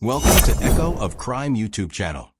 Welcome to Echo of Crime YouTube channel.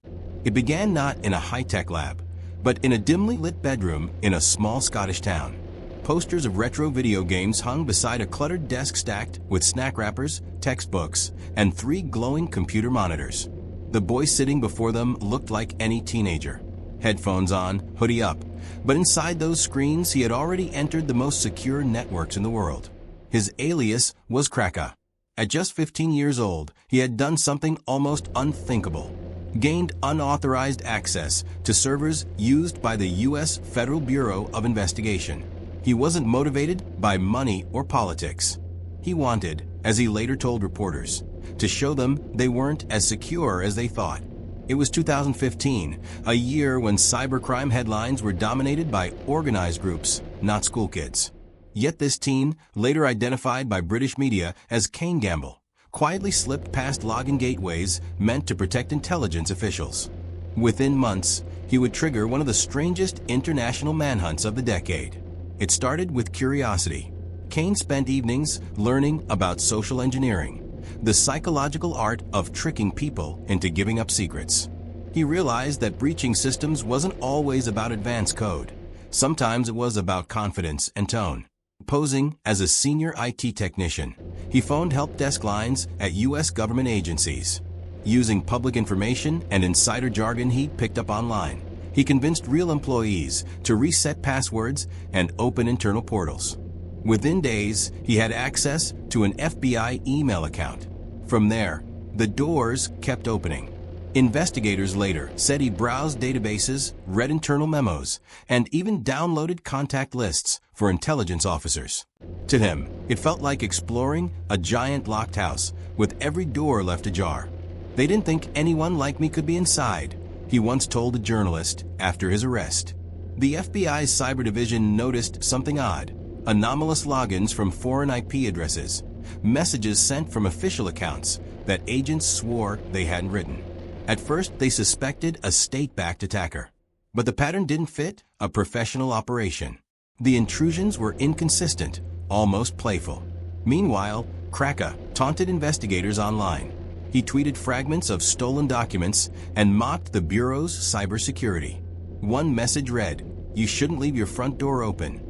It began not in a high-tech lab, but in a dimly lit bedroom in a small Scottish town. Posters of retro video games hung beside a cluttered desk stacked with snack wrappers, textbooks, and 3 glowing computer monitors. The boy sitting before them looked like any teenager. Headphones on, hoodie up, but inside those screens he had already entered the most secure networks in the world. His alias was Kraka. At just 15 years old, he had done something almost unthinkable. Gained unauthorized access to servers used by the U.S. Federal Bureau of Investigation. He wasn't motivated by money or politics. He wanted, as he later told reporters, to show them they weren't as secure as they thought. It was 2015, a year when cybercrime headlines were dominated by organized groups, not school kids. Yet this teen, later identified by British media as Kane Gamble, quietly slipped past login gateways meant to protect intelligence officials. Within months, he would trigger one of the strangest international manhunts of the decade. It started with curiosity. Kane spent evenings learning about social engineering, the psychological art of tricking people into giving up secrets. He realized that breaching systems wasn't always about advanced code. Sometimes it was about confidence and tone. Posing as a senior IT technician, he phoned help desk lines at U.S. government agencies. Using public information and insider jargon he'd picked up online, he convinced real employees to reset passwords and open internal portals. Within days, he had access to an FBI email account. From there, the doors kept opening. Investigators later said he browsed databases, read internal memos, and even downloaded contact lists for intelligence officers. To him, it felt like exploring a giant locked house with every door left ajar. "They didn't think anyone like me could be inside," he once told a journalist after his arrest. The FBI's cyber division noticed something odd: anomalous logins from foreign IP addresses, messages sent from official accounts that agents swore they hadn't written. At first, they suspected a state-backed attacker. But the pattern didn't fit a professional operation. The intrusions were inconsistent, almost playful. Meanwhile, Kraka taunted investigators online. He tweeted fragments of stolen documents and mocked the Bureau's cybersecurity. One message read, "You shouldn't leave your front door open."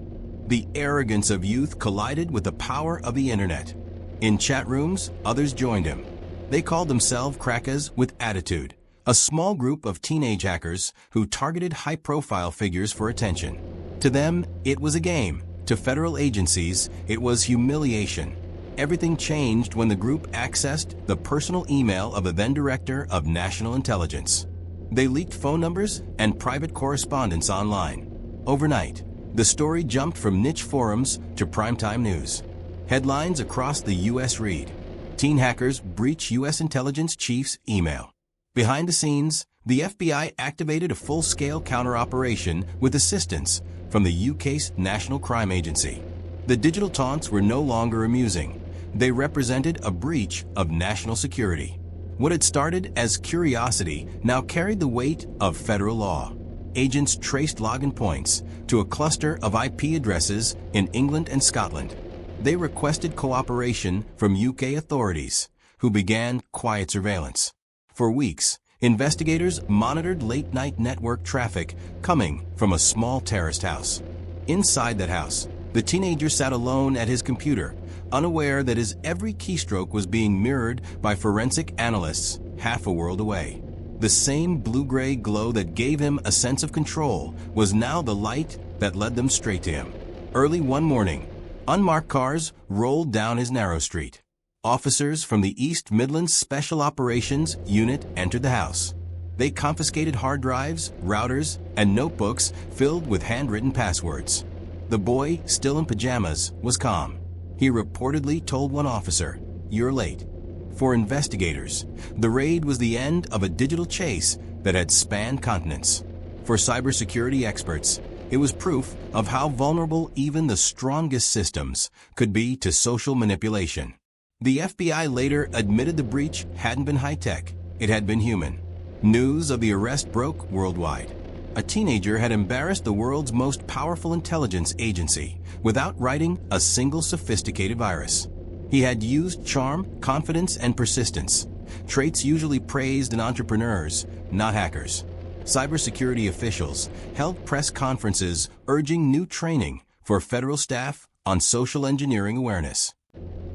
The arrogance of youth collided with the power of the internet. In chat rooms, others joined him. They called themselves Krakas with Attitude, a small group of teenage hackers who targeted high-profile figures for attention. To them, it was a game. To federal agencies, it was humiliation. Everything changed when the group accessed the personal email of the then Director of National Intelligence. They leaked phone numbers and private correspondence online. Overnight, the story jumped from niche forums to primetime news. Headlines across the U.S. read, "Teen hackers breach U.S. intelligence chief's email." Behind the scenes, the FBI activated a full-scale counter-operation with assistance from the UK's National Crime Agency. The digital taunts were no longer amusing. They represented a breach of national security. What had started as curiosity now carried the weight of federal law. Agents traced login points to a cluster of IP addresses in England and Scotland. They requested cooperation from UK authorities, who began quiet surveillance. For weeks, investigators monitored late-night network traffic coming from a small terraced house. Inside that house, the teenager sat alone at his computer, unaware that his every keystroke was being mirrored by forensic analysts half a world away. The same blue-gray glow that gave him a sense of control was now the light that led them straight to him. Early one morning, unmarked cars rolled down his narrow street. Officers from the East Midlands Special Operations Unit entered the house. They confiscated hard drives, routers, and notebooks filled with handwritten passwords. The boy, still in pajamas, was calm. He reportedly told one officer, "You're late." For investigators, the raid was the end of a digital chase that had spanned continents. For cybersecurity experts, it was proof of how vulnerable even the strongest systems could be to social manipulation. The FBI later admitted the breach hadn't been high-tech, it had been human. News of the arrest broke worldwide. A teenager had embarrassed the world's most powerful intelligence agency without writing a single sophisticated virus. He had used charm, confidence, and persistence, traits usually praised in entrepreneurs, not hackers. Cybersecurity officials held press conferences urging new training for federal staff on social engineering awareness.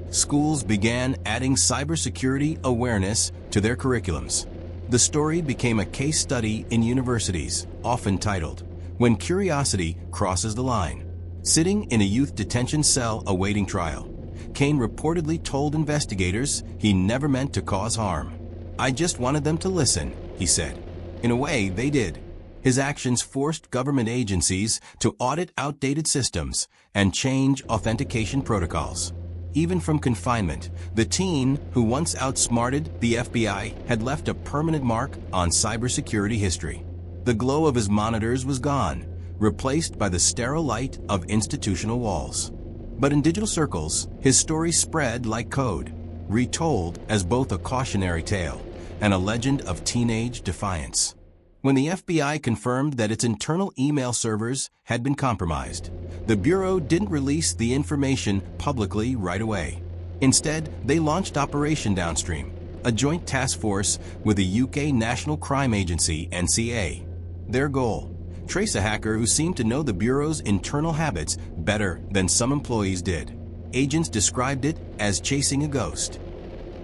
Schools began adding cybersecurity awareness to their curriculums. The story became a case study in universities, often titled, "When Curiosity Crosses the Line." Sitting in a youth detention cell awaiting trial, Kane reportedly told investigators he never meant to cause harm. "I just wanted them to listen," he said. In a way, they did. His actions forced government agencies to audit outdated systems and change authentication protocols. Even from confinement, the teen who once outsmarted the FBI had left a permanent mark on cybersecurity history. The glow of his monitors was gone, replaced by the sterile light of institutional walls. But in digital circles, his story spread like code, retold as both a cautionary tale and a legend of teenage defiance. When the FBI confirmed that its internal email servers had been compromised, the Bureau didn't release the information publicly right away. Instead, they launched Operation Downstream, a joint task force with the UK National Crime Agency (NCA). Their goal: trace a hacker who seemed to know the Bureau's internal habits better than some employees did. Agents described it as chasing a ghost.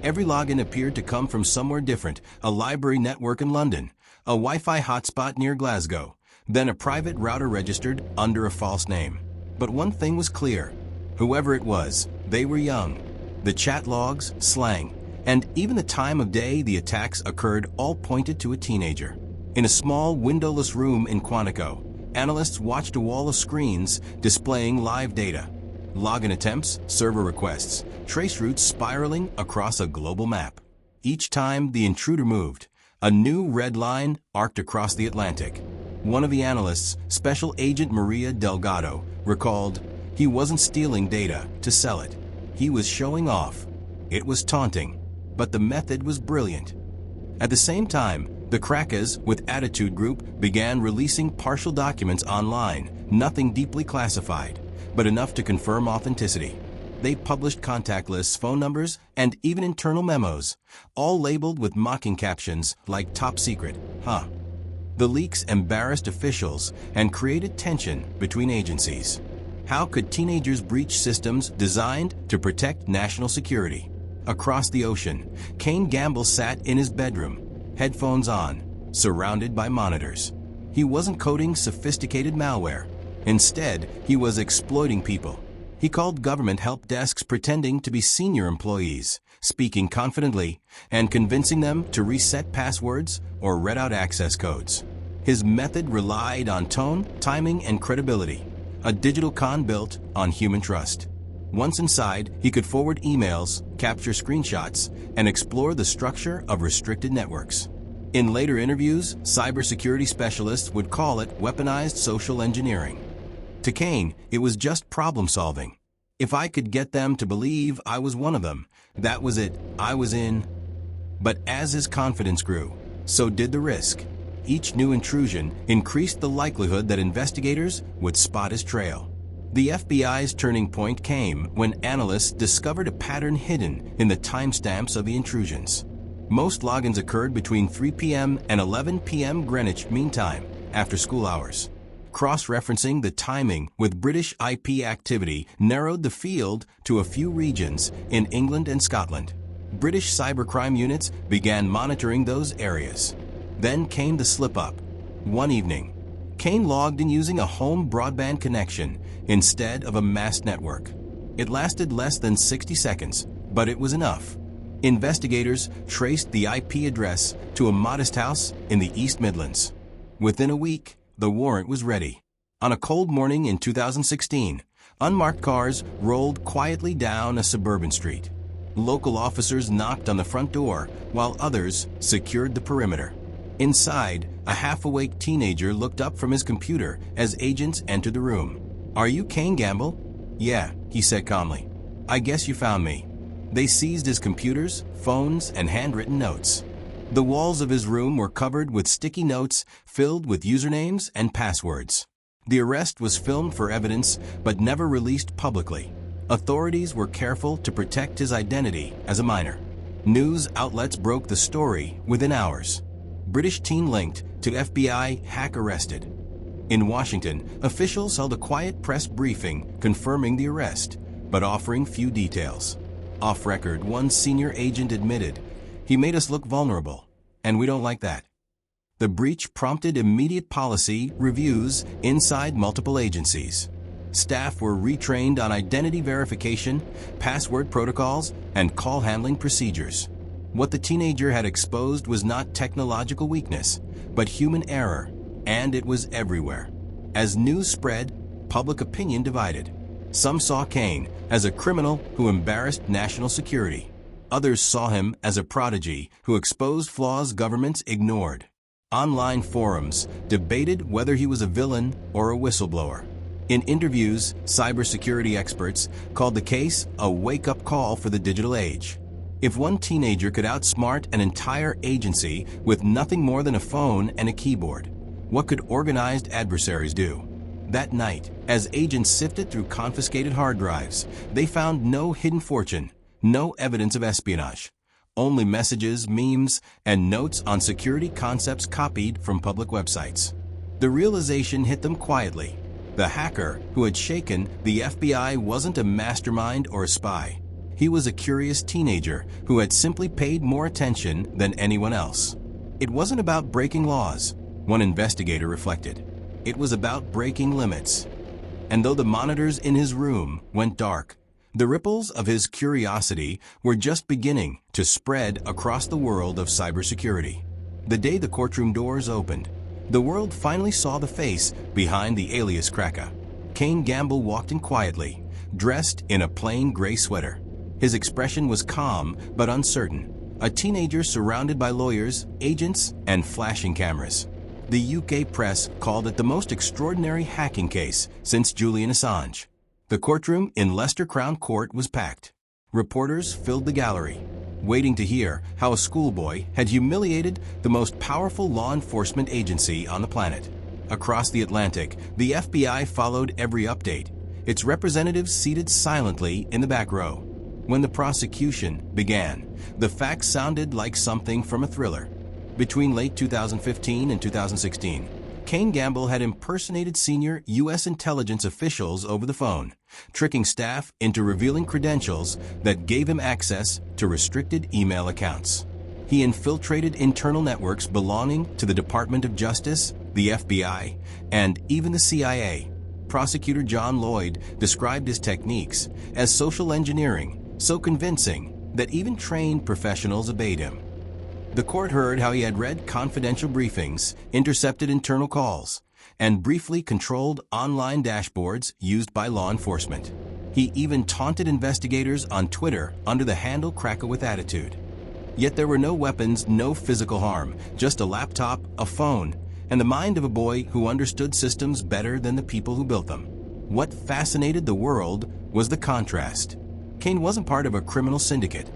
Every login appeared to come from somewhere different: a library network in London, a Wi-Fi hotspot near Glasgow, then a private router registered under a false name. But one thing was clear: whoever it was, they were young. The chat logs, slang, and even the time of day the attacks occurred all pointed to a teenager. In a small, windowless room in Quantico, analysts watched a wall of screens displaying live data. Login attempts, server requests, trace routes spiraling across a global map. Each time the intruder moved, a new red line arced across the Atlantic. One of the analysts, Special Agent Maria Delgado, recalled, "He wasn't stealing data to sell it. He was showing off." It was taunting, but the method was brilliant. At the same time, the crackers with Attitude Group began releasing partial documents online, nothing deeply classified, but enough to confirm authenticity. They published contact lists, phone numbers, and even internal memos, all labeled with mocking captions like "Top Secret, huh?" The leaks embarrassed officials and created tension between agencies. How could teenagers breach systems designed to protect national security? Across the ocean, Kane Gamble sat in his bedroom, headphones on, surrounded by monitors. He wasn't coding sophisticated malware. Instead, he was exploiting people. He called government help desks pretending to be senior employees, speaking confidently, and convincing them to reset passwords or read out access codes. His method relied on tone, timing, and credibility, a digital con built on human trust. Once inside, he could forward emails, capture screenshots, and explore the structure of restricted networks. In later interviews, cybersecurity specialists would call it weaponized social engineering. To Kane, it was just problem solving. If I could get them to believe I was one of them, that was it, I was in. But as his confidence grew, so did the risk. Each new intrusion increased the likelihood that investigators would spot his trail. The FBI's turning point came when analysts discovered a pattern hidden in the timestamps of the intrusions. Most logins occurred between 3 p.m. and 11 p.m. Greenwich Mean Time, after school hours. Cross-referencing the timing with British IP activity narrowed the field to a few regions in England and Scotland. British cybercrime units began monitoring those areas. Then came the slip-up. One evening, Kane logged in using a home broadband connection instead of a mass network. It lasted less than 60 seconds, but it was enough. Investigators traced the IP address to a modest house in the East Midlands. Within a week, the warrant was ready. On a cold morning in 2016, unmarked cars rolled quietly down a suburban street. Local officers knocked on the front door, while others secured the perimeter. Inside, a half-awake teenager looked up from his computer as agents entered the room. "Are you Kane Gamble?" "Yeah," he said calmly. "I guess you found me." They seized his computers, phones, and handwritten notes. The walls of his room were covered with sticky notes filled with usernames and passwords. The arrest was filmed for evidence but never released publicly. Authorities were careful to protect his identity as a minor. News outlets broke the story within hours. British teen linked to FBI hack arrested. In Washington, officials held a quiet press briefing confirming the arrest, but offering few details. Off record, one senior agent admitted, "He made us look vulnerable, and we don't like that." The breach prompted immediate policy reviews inside multiple agencies. Staff were retrained on identity verification, password protocols, and call handling procedures. What the teenager had exposed was not technological weakness, but human error, and it was everywhere. As news spread, public opinion divided. Some saw Kane as a criminal who embarrassed national security. Others saw him as a prodigy who exposed flaws governments ignored. Online forums debated whether he was a villain or a whistleblower. In interviews, cybersecurity experts called the case a wake-up call for the digital age. If one teenager could outsmart an entire agency with nothing more than a phone and a keyboard, what could organized adversaries do? That night, as agents sifted through confiscated hard drives, they found no hidden fortune, no evidence of espionage. Only messages, memes, and notes on security concepts copied from public websites. The realization hit them quietly. The hacker who had shaken the FBI wasn't a mastermind or a spy. He was a curious teenager who had simply paid more attention than anyone else. It wasn't about breaking laws, one investigator reflected. It was about breaking limits. And though the monitors in his room went dark, the ripples of his curiosity were just beginning to spread across the world of cybersecurity. The day the courtroom doors opened, the world finally saw the face behind the alias cracker. Kane Gamble walked in quietly, dressed in a plain gray sweater. His expression was calm but uncertain, a teenager surrounded by lawyers, agents, and flashing cameras. The UK press called it the most extraordinary hacking case since Julian Assange. The courtroom in Leicester Crown Court was packed. Reporters filled the gallery, waiting to hear how a schoolboy had humiliated the most powerful law enforcement agency on the planet. Across the Atlantic, the FBI followed every update, its representatives seated silently in the back row. When the prosecution began, the facts sounded like something from a thriller. Between late 2015 and 2016, Kane Gamble had impersonated senior U.S. intelligence officials over the phone, tricking staff into revealing credentials that gave him access to restricted email accounts. He infiltrated internal networks belonging to the Department of Justice, the FBI, and even the CIA. Prosecutor John Lloyd described his techniques as social engineering, so convincing that even trained professionals obeyed him. The court heard how he had read confidential briefings, intercepted internal calls, and briefly controlled online dashboards used by law enforcement. He even taunted investigators on Twitter under the handle Cracker with Attitude. Yet there were no weapons, no physical harm, just a laptop, a phone, and the mind of a boy who understood systems better than the people who built them. What fascinated the world was the contrast. Kane wasn't part of a criminal syndicate.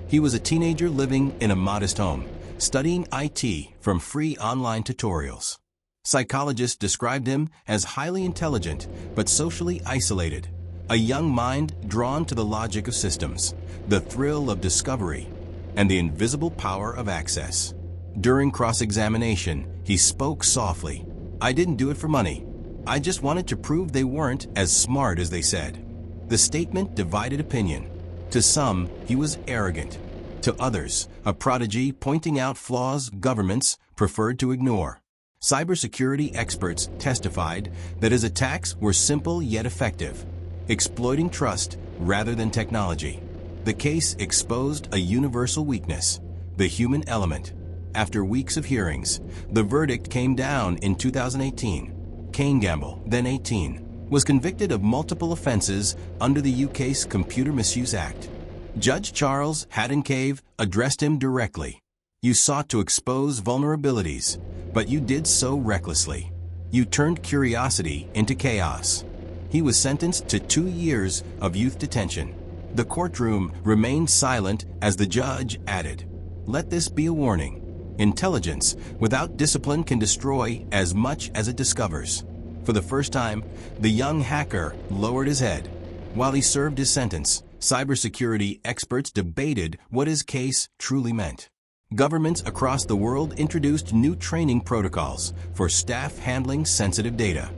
He was a teenager living in a modest home, studying IT from free online tutorials. Psychologists described him as highly intelligent but socially isolated, a young mind drawn to the logic of systems, the thrill of discovery, and the invisible power of access. During cross-examination, he spoke softly. "I didn't do it for money. I just wanted to prove they weren't as smart as they said." The statement divided opinion. To some, he was arrogant. To others, a prodigy pointing out flaws governments preferred to ignore. Cybersecurity experts testified that his attacks were simple yet effective, exploiting trust rather than technology. The case exposed a universal weakness, the human element. After weeks of hearings, the verdict came down in 2018. Kane Gamble, then 18, was convicted of multiple offenses under the UK's Computer Misuse Act. Judge Charles Haddon-Cave addressed him directly. "You sought to expose vulnerabilities, but you did so recklessly. You turned curiosity into chaos." He was sentenced to 2 years of youth detention. The courtroom remained silent as the judge added, "Let this be a warning. Intelligence without discipline can destroy as much as it discovers." For the first time, the young hacker lowered his head. While he served his sentence, Cybersecurity experts debated what his case truly meant. Governments across the world introduced new training protocols for staff handling sensitive data.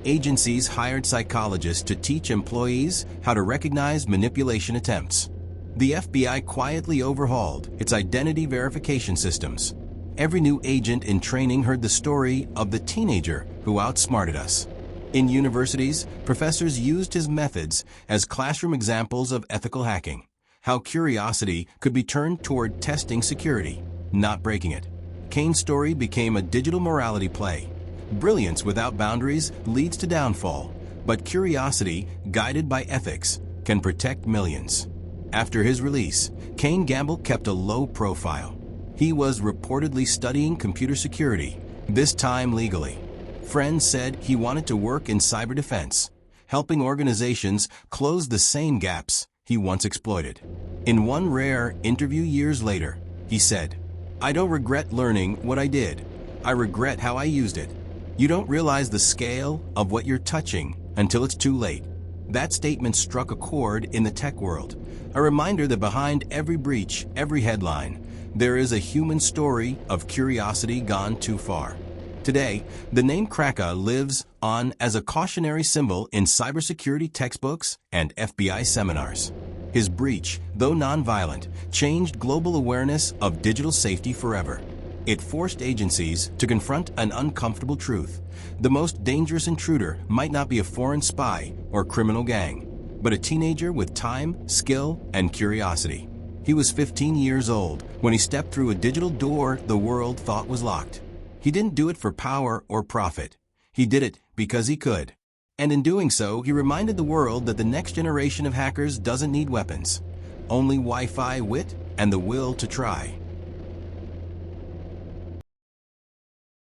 Agencies hired psychologists to teach employees how to recognize manipulation attempts. The FBI quietly overhauled its identity verification systems. Every new agent in training heard the story of the teenager who outsmarted us. In universities, professors used his methods as classroom examples of ethical hacking, how curiosity could be turned toward testing security, not breaking it. Kane's story became a digital morality play. Brilliance without boundaries leads to downfall, but curiosity, guided by ethics, can protect millions. After his release, Kane Gamble kept a low profile. He was reportedly studying computer security, this time legally. Friends said he wanted to work in cyber defense, helping organizations close the same gaps he once exploited. In one rare interview years later, he said, "I don't regret learning what I did. I regret how I used it." You don't realize the scale of what you're touching until it's too late. That statement struck a chord in the tech world, a reminder that behind every breach, every headline, there is a human story of curiosity gone too far. Today, the name Kraka lives on as a cautionary symbol in cybersecurity textbooks and FBI seminars. His breach, though nonviolent, changed global awareness of digital safety forever. It forced agencies to confront an uncomfortable truth. The most dangerous intruder might not be a foreign spy or criminal gang, but a teenager with time, skill, and curiosity. He was 15 years old when he stepped through a digital door the world thought was locked. He didn't do it for power or profit. He did it because he could. And in doing so, he reminded the world that the next generation of hackers doesn't need weapons, only Wi-Fi, wit, and the will to try.